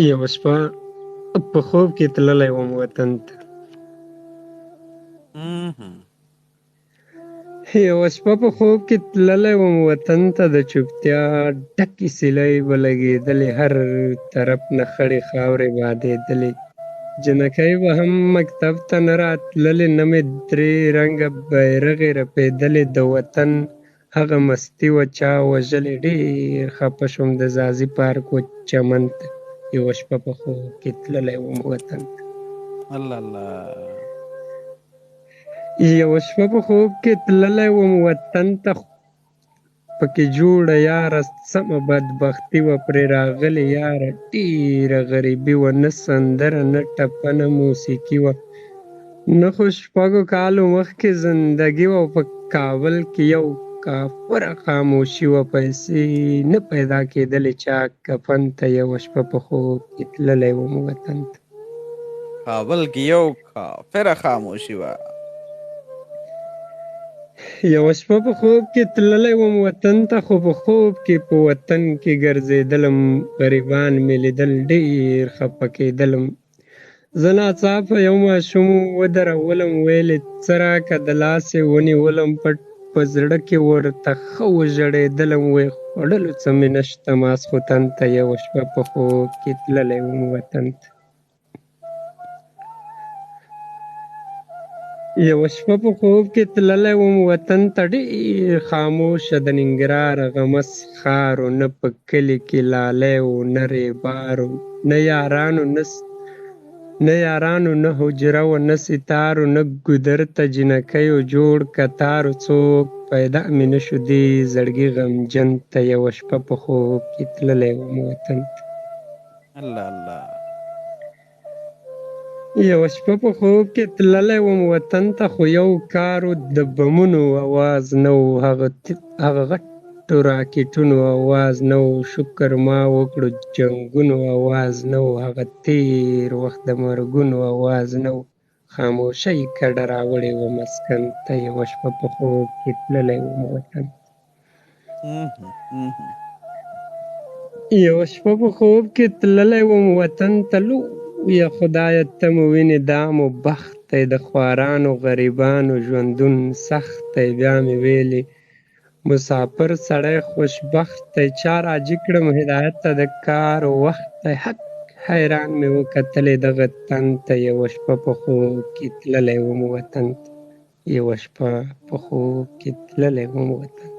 یوه شپه په خوب کې تللی وم وطن ته. یوه شپه په خوب کې تللی وم وطن ته، د چوپتیا ډکې سیلۍ به لګېدلې، هر طرف نه خړې خاورې بادېدلې. جنکۍ به هم مکتب ته نه راتللې، نه مې درې رنګه بیرغې رپېدلې. د وطن هغه مستي وه چا وژلې، ډېر خفه شوم د ځاځي پارک وچ چمن ته. یوه شپه په خوب کې تللی وم وطن ته. الله الله. یوه شپه په خوب کې تللی وم وطن ته، پکې جوړه یاره سمه بدبختي وه پرې راغلې یاره، ډېره غریبي وه، نه سندره نه ټپه نه موسیقي وه. نه خو شپږو کالو مخکې زندګي وه، او په کابل کې یو کافره خاموشي وه، پیسې نه پیدا کېدلې چا کفن ته. یوه شپه په خوب کې تللی وم وطن ته. کابل کې یو کافره خاموشي وه. یوه شپه په خوب کې تللی وم وطن ته، خو په خوب کې په وطن کې ګرځېدلم، غریبان مې لیدل ډېر خفه کېدلم. زه ناڅاپه یو ماشوم ودرولم، ویل یې څه راکه، د لاس یې ونیولم، پټ په زړه کې ورته ښه وژړېدلم، ویې خوړلو څه مې نشته ماخوستن ته. یوه شپه په خوب کې تللی وم وطن ته. یوه شپه په خوب کې تللی وم وطن ته، ډېر خاموشه د ننګرهار هغه مست ښار و، نه په کلي کې لالی و نه ریبار و، نه یارانو نه حجره وه نه ستار و، نه ګودر ته جنکیو جوړ کتار و، څوک پیدا مې نه شو دې زړګي غمجن ته. یوه شپه په خوب کې تللی وم وطن ته. الله الله. یوه شپه په خوب کې تللی وم وطن ته، خو یو کار و، د بمونو اواز نه و، هغه غټو راکټونو اواز نه و، شکر ما وکړو جنګونو اواز نه و، هغه تېر وخت د مرګونو اواز نه و، خاموشۍ کډه راوړې وه مسکن ته. یوه شپه په خوب کې تللی وم وطن ته. یوه شپه په خوب کې تللی وم وطن ته، لویه خدایه ته مو وینې دا مو بخت دی، د خوارانو غریبانو ژوندون سخت دی. بیا مې ویلې مسافر سړی خوشبخت دی، چا راجګ کړم هدایت ته د کار وخت دی، حق حیران مې وکتلې دغه تن ته. یوه شپه په خوب کې تللی وم وطن ته. یوه شپه په خوب کې تللی وم وطن ته.